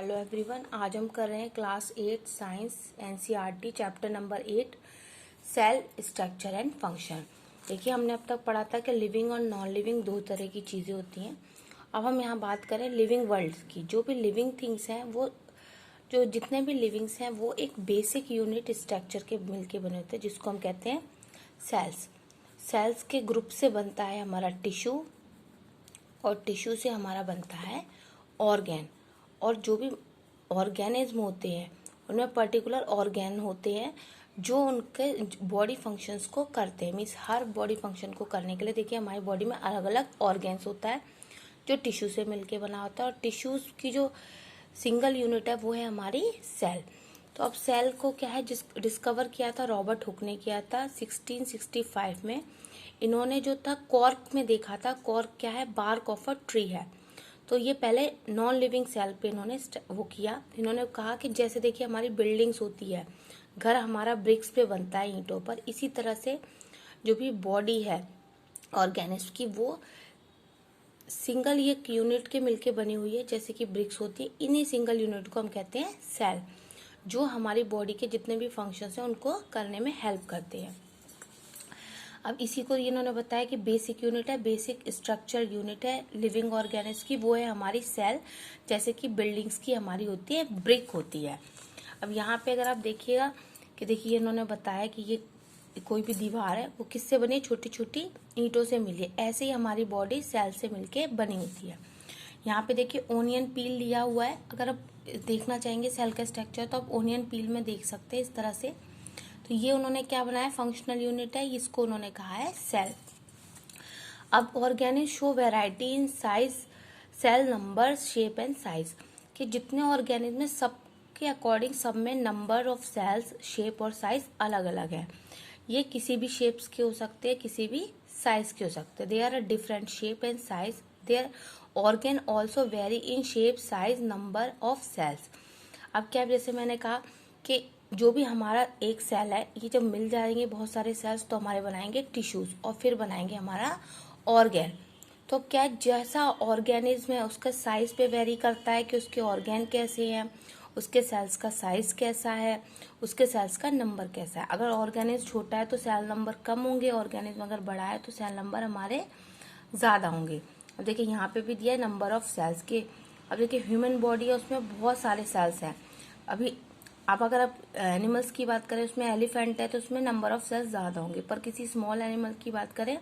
Hello everyone, आज हम कर रहे हैं class 8 science NCERT chapter number 8 cell structure and function. देखिए, हमने अब तक पढ़ा था कि लिविंग और नॉन लिविंग दो तरह की चीज़ें होती हैं। अब हम यहाँ बात करें लिविंग वर्ल्ड की। जो भी लिविंग थिंग्स हैं वो जो जितने भी लिविंग्स हैं वो एक बेसिक यूनिट स्ट्रक्चर के मिलके बने होते हैं, जिसको हम कहते हैं सेल्स। सेल्स के ग्रुप से बनता है हमारा टिश्यू, और टिश्यू से हमारा बनता है ऑर्गेन। और जो भी ऑर्गेनिज्म होते हैं उनमें पर्टिकुलर ऑर्गेन होते हैं जो उनके बॉडी फंक्शंस को करते हैं। मीन्स हर बॉडी फंक्शन को करने के लिए देखिए हमारी बॉडी में अलग अलग ऑर्गेन्स होता है जो टिश्यू से मिलके बना होता है। और टिश्यूज की जो सिंगल यूनिट है वो है हमारी सेल। तो अब सेल को क्या है डिस्कवर किया था रॉबर्ट हुक ने किया था 1665 में। इन्होंने जो था कॉर्क में देखा था। कॉर्क क्या है? बार्क ऑफ अ ट्री है। तो ये पहले नॉन लिविंग सेल पे इन्होंने वो किया। इन्होंने कहा कि जैसे देखिए हमारी बिल्डिंग्स होती है, घर हमारा ब्रिक्स पे बनता है, ईंटों पर, इसी तरह से जो भी बॉडी है ऑर्गेनिज्म की वो सिंगल एक यूनिट के मिलके बनी हुई है, जैसे कि ब्रिक्स होती है। इन्हीं सिंगल यूनिट को हम कहते हैं सेल, जो हमारी बॉडी के जितने भी फंक्शंस हैं उनको करने में हेल्प करते हैं। अब इसी को इन्होंने बताया कि बेसिक यूनिट है, बेसिक स्ट्रक्चर यूनिट है लिविंग ऑर्गेनिज्म की, वो है हमारी सेल। जैसे कि बिल्डिंग्स की हमारी होती है ब्रिक होती है। अब यहाँ पे अगर आप देखिएगा कि देखिए इन्होंने बताया कि ये कोई भी दीवार है वो किससे बनी है? छोटी छोटी ईंटों से मिली है। ऐसे ही हमारी बॉडी सेल से मिलके बनी होती है। यहाँ पे देखिए ओनियन पील लिया हुआ है। अगर आप देखना चाहेंगे सेल का स्ट्रक्चर तो आप ओनियन पील में देख सकते हैं इस तरह से। तो ये उन्होंने क्या बनाया? फंक्शनल यूनिट है, इसको उन्होंने कहा है सेल। अब organis show variety in size, cell number, shape and size. कि जितने ऑर्गेनिज्म में सब के अकॉर्डिंग सब में नंबर ऑफ सेल्स, शेप और साइज अलग अलग है। ये किसी भी शेप्स के हो सकते हैं, किसी भी साइज के हो सकते हैं। They are a different shape and size. Their organ also vary in shape, size, number of cells. अब क्या, जैसे मैंने कहा कि जो भी हमारा एक सेल है, ये जब मिल जाएंगे बहुत सारे सेल्स तो हमारे बनाएंगे टिश्यूज, और फिर बनाएंगे हमारा ऑर्गेन। तो क्या जैसा ऑर्गेनिज्म है उसका साइज पे वेरी करता है कि उसके ऑर्गेन कैसे हैं, उसके सेल्स का साइज कैसा है, उसके सेल्स का नंबर कैसा है। अगर ऑर्गेनिज्म छोटा है तो सेल नंबर कम होंगे, ऑर्गेनिज्म अगर बड़ा है तो सेल नंबर हमारे ज़्यादा होंगे। अब देखिए यहाँ पे भी दिया है नंबर ऑफ सेल्स के। अब देखिए ह्यूमन बॉडी है, उसमें बहुत सारे सेल्स हैं। अभी अब अगर आप एनिमल्स की बात करें, उसमें एलिफेंट है तो उसमें नंबर ऑफ सेल्स ज़्यादा होंगे, पर किसी स्मॉल एनिमल की बात करें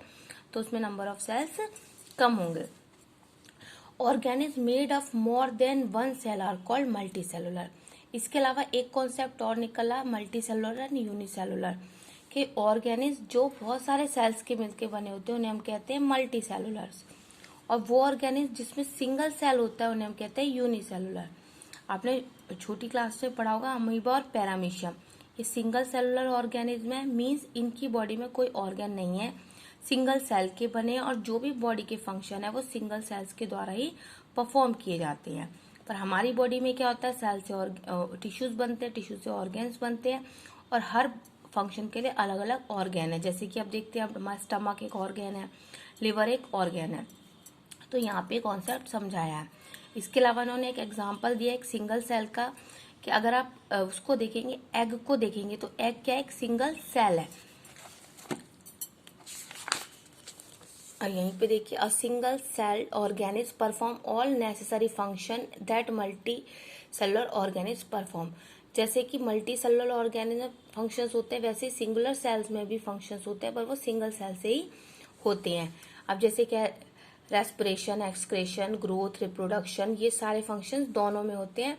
तो उसमें नंबर ऑफ सेल्स कम होंगे। Organism made of more than one cell are called multicellular. इसके अलावा एक कॉन्सेप्ट और निकला, मल्टी सेलुलर एंड यूनिसेलुलर। कि ऑर्गेनिज्म जो बहुत सारे सेल्स के मिलकर बने होते हैं उन्हें हम कहते हैं मल्टी सेलुलर्स, और वो ऑर्गेनिज्म जिसमें सिंगल सेल होता है उन्हें हम कहते हैं यूनिसेलुलर। आपने छोटी क्लास में पढ़ा होगा अमीबा और पैरामीशियम। ये सिंगल सेलुलर ऑर्गेनिज्म है, मींस इनकी बॉडी में कोई ऑर्गन नहीं है, सिंगल सेल के बने, और जो भी बॉडी के फंक्शन है वो सिंगल सेल्स के द्वारा ही परफॉर्म किए जाते हैं। पर हमारी बॉडी में क्या होता है? सेल से टिश्यूज बनते हैं, टिश्यू से ऑर्गेन्स बनते हैं, और हर फंक्शन के लिए अलग अलग ऑर्गेन है। जैसे कि आप देखते हैं हमारा स्टमक एक ऑर्गेन है, लिवर एक ऑर्गेन है। तो यहाँ पे कॉन्सेप्ट समझाया है। इसके अलावा उन्होंने एक एग्जांपल दिया एक सिंगल सेल का, कि अगर आप उसको देखेंगे, एग को देखेंगे तो एग क्या है? एक सिंगल सेल है। और यहीं पे देखिए a single cell organism perform all necessary function that multicellular organism perform. जैसे कि मल्टी सेलुलर ऑर्गेनिज्म फंक्शंस होते हैं, वैसे सिंगुलर सेल्स में भी फंक्शंस होते हैं, पर वो सिंगल सेल से ही होते हैं। अब जैसे क्या, रेस्पिरेशन, एक्सक्रेशन, ग्रोथ, रिप्रोडक्शन, ये सारे फंक्शंस दोनों में होते हैं।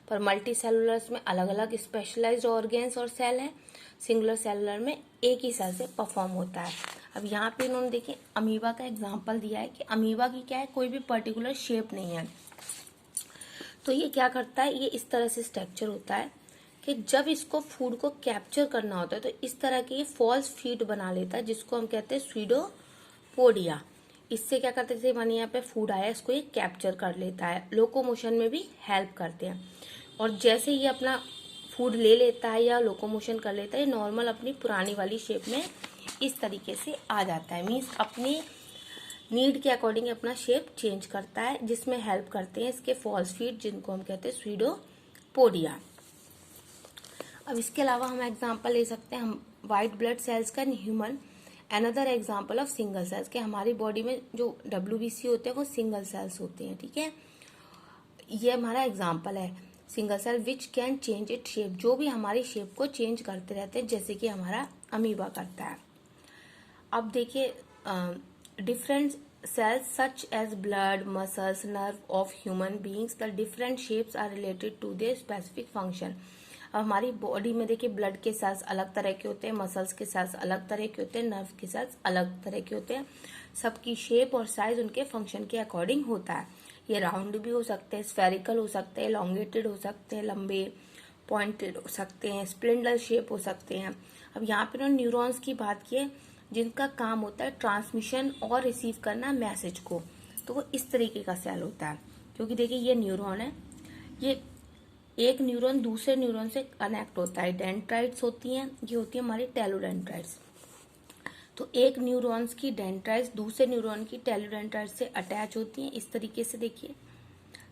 पर मल्टी सेलुलर्स में अलग अलग स्पेशलाइज्ड ऑर्गेन्स और सेल हैं, सिंगुलर सेलुलर में एक ही सेल से परफॉर्म होता है। अब यहाँ पे इन्होंने देखिए अमीबा का एग्जांपल दिया है कि अमीबा की क्या है? कोई भी पर्टिकुलर शेप नहीं है। तो ये क्या करता है? ये इस तरह से स्ट्रक्चर होता है कि जब इसको फूड को कैप्चर करना होता है तो इस तरह के ये फॉल्स फीड बना लेता है, जिसको हम कहते हैं स्यूडोपोडिया। इससे क्या करते हैं? जैसे यहाँ पे फूड आया, इसको ये कैप्चर कर लेता है, लोकोमोशन में भी हेल्प करते हैं। और जैसे ये अपना फूड ले लेता है या लोकोमोशन कर लेता है, नॉर्मल अपनी पुरानी वाली शेप में इस तरीके से आ जाता है। मीन्स अपनी नीड के अकॉर्डिंग अपना शेप चेंज करता है, जिसमें हेल्प करते हैं इसके फॉस्फेट, जिनको हम कहते हैं स्यूडोपोडिया। अब इसके अलावा हम एग्जांपल ले सकते हैं हम वाइट ब्लड सेल्स का in human, another example of single cells के हमारी बॉडी में जो WBC होते हैं वो सिंगल सेल्स होते हैं, ठीक है। ये हमारा एग्जांपल है single cell which can change it shape, जो भी हमारी शेप को चेंज करते रहते हैं, जैसे कि हमारा अमीबा करता है। अब देखिए different cells such as blood, muscles, nerve of human beings, the different shapes are related to their specific function। अब हमारी बॉडी में देखिए ब्लड के सेल्स अलग तरह के होते हैं, मसल्स के सेल्स अलग तरह के होते हैं, नर्व के सेल्स अलग तरह के होते हैं। सबकी शेप और साइज उनके फंक्शन के अकॉर्डिंग होता है। ये राउंड भी हो सकते हैं, स्फेरिकल हो सकते हैं, एलोंगेटेड हो सकते हैं, लंबे पॉइंटेड हो सकते हैं, स्प्लिंडल शेप हो सकते हैं। अब यहाँ पे उन्होंने न्यूरॉन्स की बात की है, जिनका काम होता है ट्रांसमिशन और रिसीव करना मैसेज को, तो वो इस तरीके का सेल होता है। क्योंकि देखिए ये न्यूरॉन है, ये एक न्यूरॉन दूसरे न्यूरॉन से कनेक्ट होता है, डेंड्राइट्स होती हैं, ये होती है हमारी टेलोडेंड्राइट्स। तो एक न्यूरॉन्स की डेंड्राइट्स दूसरे न्यूरॉन की टेलोडेंड्राइट्स से अटैच होती हैं, इस तरीके से देखिए।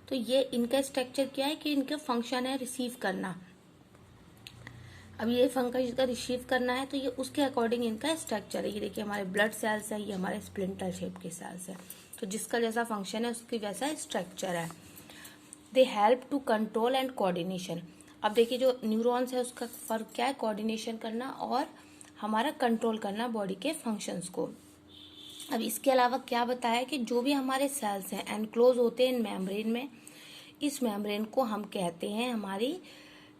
तो ये इनका स्ट्रक्चर क्या है कि इनका फंक्शन है रिसीव करना। अब ये फंक्शन इसका रिसीव करना है, तो ये उसके अकॉर्डिंग इनका स्ट्रक्चर है। ये देखिए हमारे ब्लड सेल्स है, ये हमारे स्प्लिंटल शेप के सेल्स है, तो जिसका जैसा फंक्शन है उसकी वैसा स्ट्रक्चर है। They help to control and coordination. अब देखिए जो न्यूरॉन्स है उसका फर्क क्या है, कोऑर्डिनेशन करना और हमारा कंट्रोल करना बॉडी के फंक्शंस को। अब इसके अलावा क्या बताया कि जो भी हमारे सेल्स हैं एनक्लोज होते हैं इन मेम्ब्रेन में, इस मेम्ब्रेन को हम कहते हैं हमारी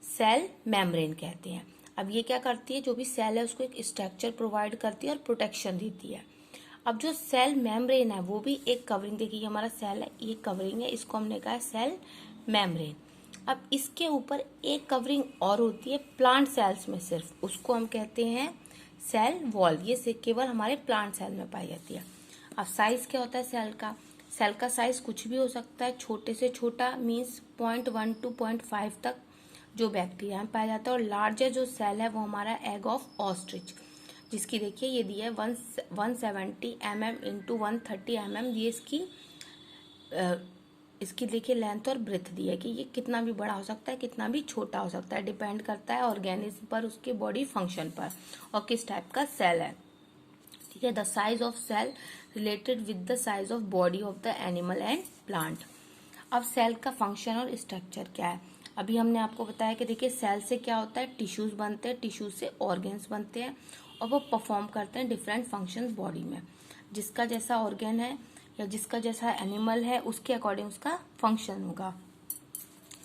सेल मेम्ब्रेन कहते हैं। अब ये क्या करती है, जो भी सेल है उसको एक स्ट्रक्चर प्रोवाइड करती है और प्रोटेक्शन देती है। अब जो सेल मेम्ब्रेन है वो भी एक कवरिंग, देखिए हमारा सेल है, ये कवरिंग है, इसको हमने कहा सेल मेम्ब्रेन। अब इसके ऊपर एक कवरिंग और होती है प्लांट सेल्स में सिर्फ, उसको हम कहते हैं सेल वॉल। ये केवल हमारे प्लांट सेल में पाई जाती है। अब साइज क्या होता है सेल का साइज कुछ भी हो सकता है, छोटे से छोटा मीन्स 0.1 to 0.5 तक जो बैक्टीरिया में पाया जाता है, और लार्जर जो सेल है वो हमारा एग ऑफ ऑस्ट्रिच, जिसकी देखिए ये दी है 170 mm इंटू 130 mm। ये इसकी देखिए लेंथ और ब्रेथ दी है कि ये कितना भी बड़ा हो सकता है, कितना भी छोटा हो सकता है, डिपेंड करता है ऑर्गेनिज्म पर, उसके बॉडी फंक्शन पर और किस टाइप का सेल है, ठीक है। The size of cell related with the size of body of the animal and plant. अब सेल का फंक्शन और स्ट्रक्चर क्या है, अभी हमने आपको बताया कि देखिए सेल से क्या होता है, टिश्यूज बनते हैं, टिश्यूज से ऑर्गन्स बनते हैं और वो परफॉर्म करते हैं डिफरेंट फंक्शंस बॉडी में। जिसका जैसा ऑर्गन है या जिसका जैसा एनिमल है उसके अकॉर्डिंग उसका फंक्शन होगा।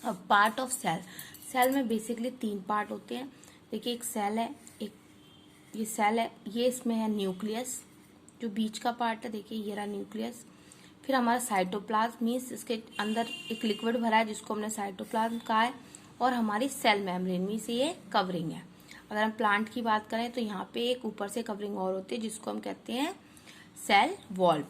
अब पार्ट ऑफ सेल में बेसिकली 3 पार्ट होते हैं। देखिए एक सेल है, एक ये सेल है, ये इसमें है न्यूक्लियस, जो बीच का पार्ट है, देखिए ये रहा न्यूक्लियस। फिर हमारा साइटोप्लाज्म मीन्स इसके अंदर एक लिक्विड भरा है जिसको हमने साइटोप्लाज्म कहा है, और हमारी सेल मेम्ब्रेन मीन्स ये कवरिंग है। अगर हम प्लांट की बात करें तो यहाँ पे एक ऊपर से कवरिंग और होती है जिसको हम कहते हैं सेल वॉल।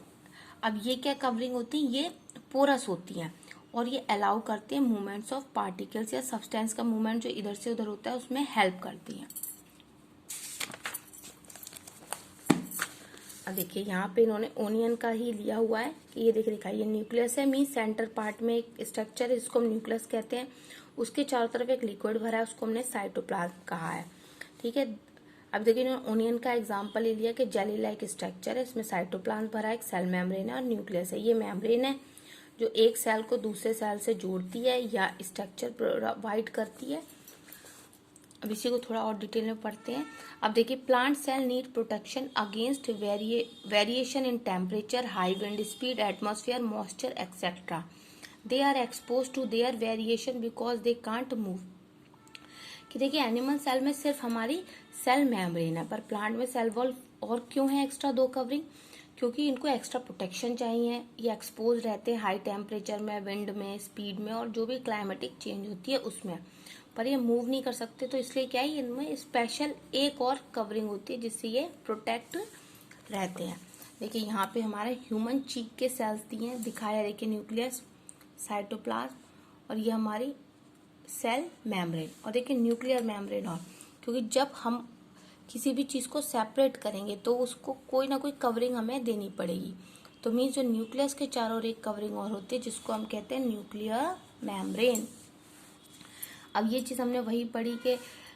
अब ये क्या कवरिंग होती है, ये पोरस होती हैं और ये अलाउ करते हैं मूवमेंट्स ऑफ पार्टिकल्स या सब्सटेंस का मूवमेंट जो इधर से उधर होता है उसमें हेल्प करती हैं। अब देखिए यहाँ पे इन्होंने ओनियन का ही लिया हुआ है कि ये देखिए लिखा है, ये न्यूक्लियस है मीन सेंटर पार्ट में एक स्ट्रक्चर है जिसको हम न्यूक्लियस कहते हैं, उसके चारों तरफ एक लिक्विड भरा है उसको हमने साइटोप्लाज्म कहा है, ठीक है। अब देखिए इन्होंने ओनियन का एग्जांपल ले लिया कि जेली लाइक स्ट्रक्चर है, इसमें साइटोप्लाज्म भरा है, एक सेल मेम्ब्रेन है और न्यूक्लियस है। ये मेम्ब्रेन है जो एक सेल को दूसरे सेल से जोड़ती है या स्ट्रक्चर प्रोवाइड करती है। अब इसी को थोड़ा और डिटेल में पढ़ते हैं। अब देखिए plant cell need protection against variation in temperature, high wind speed, atmosphere moisture etcetera. They are expose to their variation because they can't move. कि देखिए एनिमल सेल में सिर्फ हमारी सेल मेम्ब्रेन है, पर प्लांट में सेल वॉल और क्यों है एक्स्ट्रा 2 कवरिंग, क्योंकि इनको एक्स्ट्रा प्रोटेक्शन चाहिए। ये एक्सपोज रहते हैं हाई टेम्परेचर में, विंड में, स्पीड में और जो भी क्लाइमेटिक चेंज होती है उसमें, पर ये मूव नहीं कर सकते, तो इसलिए क्या है इनमें स्पेशल एक और कवरिंग होती है जिससे ये प्रोटेक्ट रहते हैं। देखिए यहाँ पे हमारे ह्यूमन चीक के सेल्स दिए हैं, दिखाया देखिए न्यूक्लियस, साइटोप्लाज्म और ये हमारी सेल मेम्ब्रेन, और देखिए न्यूक्लियर मेम्ब्रेन। और क्योंकि जब हम किसी भी चीज़ को सेपरेट करेंगे तो उसको कोई ना कोई कवरिंग हमें देनी पड़ेगी, तो मीन्स जो न्यूक्लियस के चारों ओर एक कवरिंग और होती है जिसको हम कहते हैं न्यूक्लियर मेम्ब्रेन। अब ये चीज़ हमने वही पढ़ी कि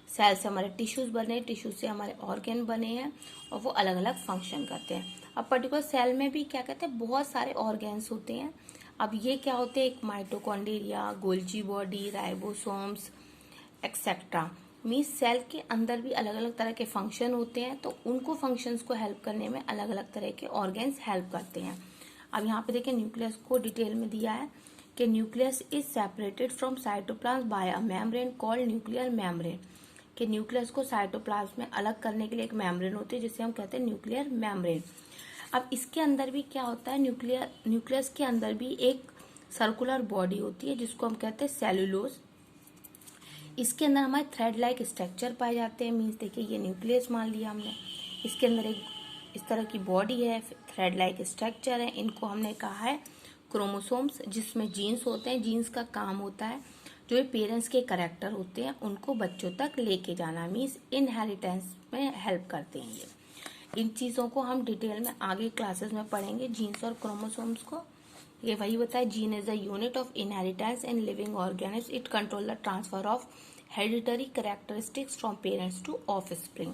सेल से हमारे टिश्यूज बने, टिश्यू से हमारे ऑर्गेन बने हैं और वो अलग अलग फंक्शन करते हैं। अब पर्टिकुलर सेल में भी क्या कहते हैं, बहुत सारे ऑर्गेन्स होते हैं। अब ये क्या होते हैं, एक mitochondria, Golgi body, ribosomes etcetera. Means cell के अंदर भी अलग अलग तरह के फंक्शन होते हैं, तो उनको फंक्शंस को हेल्प करने में अलग अलग तरह के ऑर्गेन्स हेल्प करते हैं। अब यहाँ पे देखिए न्यूक्लियस को डिटेल में दिया है कि nucleus is separated from cytoplasm by a membrane called nuclear membrane. कि न्यूक्लियस को साइटोप्लाज्म में अलग करने के लिए एक मेम्ब्रेन होती है जिसे हम कहते हैं न्यूक्लियर मेम्ब्रेन। अब इसके अंदर भी क्या होता है, न्यूक्लियस के अंदर भी एक सर्कुलर बॉडी होती है जिसको हम कहते हैं सेलुलोज। इसके अंदर हमारे थ्रेड लाइक स्ट्रक्चर पाए जाते हैं। मीन्स देखिए ये न्यूक्लियस मान लिया हमने, इसके अंदर एक इस तरह की बॉडी है, थ्रेड लाइक स्ट्रक्चर है। इनको हमने कहा है क्रोमोसोम्स, जिसमें जीन्स होते हैं। जीन्स का काम होता है जो पेरेंट्स के कैरेक्टर होते हैं उनको बच्चों तक लेके जाना, मीन्स इनहेरिटेंस में हेल्प करते हैं ये। इन चीज़ों को हम डिटेल में आगे क्लासेस में पढ़ेंगे, जीन्स और क्रोमोसोम्स को। ये वही बताया, gene is the unit of inheritance in living organism, it control the transfer of hereditary characteristics from parents to offspring.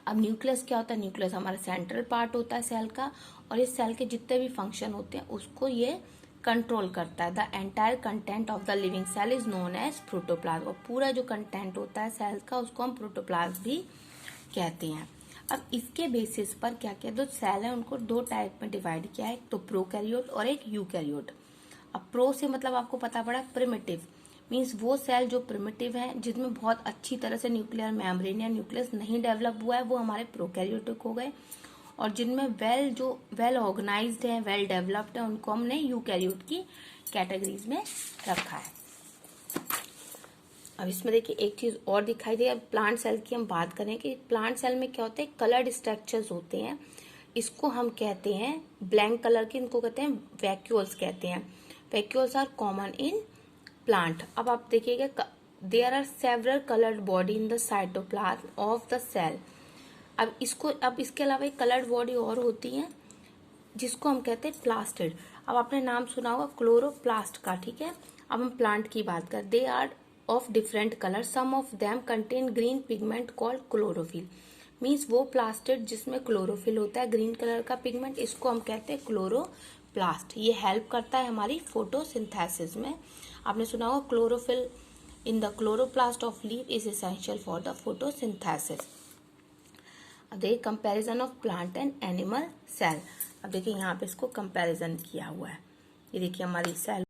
अब न्यूक्लियस क्या होता है, न्यूक्लियस हमारा सेंट्रल पार्ट होता है सेल का, और इस सेल के जितने भी फंक्शन होते हैं उसको ये कंट्रोल करता है। The entire content of the living cell is known as protoplasm. और पूरा जो कंटेंट होता है सेल का उसको हम प्रोटोप्लाज्म भी कहते हैं। अब इसके बेसिस पर क्या क्या जो सेल है उनको दो टाइप में डिवाइड किया है, एक तो प्रोकैरियोट और एक यूकैरियोट। अब प्रो से मतलब आपको पता पड़ा प्रिमिटिव, मीन्स वो सेल जो प्रिमिटिव है जिसमें बहुत अच्छी तरह से न्यूक्लियर मेम्ब्रेन या न्यूक्लियस नहीं डेवलप हुआ है वो हमारे प्रोकैरियोटिक हो गए, और जिनमें वेल ऑर्गेनाइज्ड है, वेल डेवलप्ड है, उनको हमने यूकैरियोट की कैटेगरीज में रखा है। अब इसमें देखिए एक चीज और दिखाई दे। अब प्लांट सेल की हम बात करें कि प्लांट सेल में क्या होते हैं, कलर्ड स्ट्रक्चर्स होते हैं। इसको हम कहते हैं ब्लैंक कलर के, इनको कहते हैं वैक्यूल्स कहते हैं। Vacuoles are common in plant. अब आप देखिएगा there are several coloured body in the cytoplasm of the cell. अब इसके अलावा एक कलर्ड बॉडी और होती है जिसको हम कहते हैं प्लास्टिड। अब आपने नाम सुना होगा क्लोरोप्लास्ट का, ठीक है। अब हम प्लांट की बात करें, they are of different colour, some of them contain green pigment called chlorophyll. Means वो प्लास्टिड जिसमें क्लोरोफिल होता है, ग्रीन कलर का पिगमेंट, इसको हम कहते हैं क्लोरोप्लास्ट। ये हेल्प करता है हमारी फोटोसिंथेसिस में। आपने सुना होगा chlorophyll in the chloroplast of leaf is essential for the photosynthesis. अब देखिए comparison of plant and animal cell. अब देखिए यहाँ पे इसको कंपैरिजन किया हुआ है। ये देखिए हमारी सेल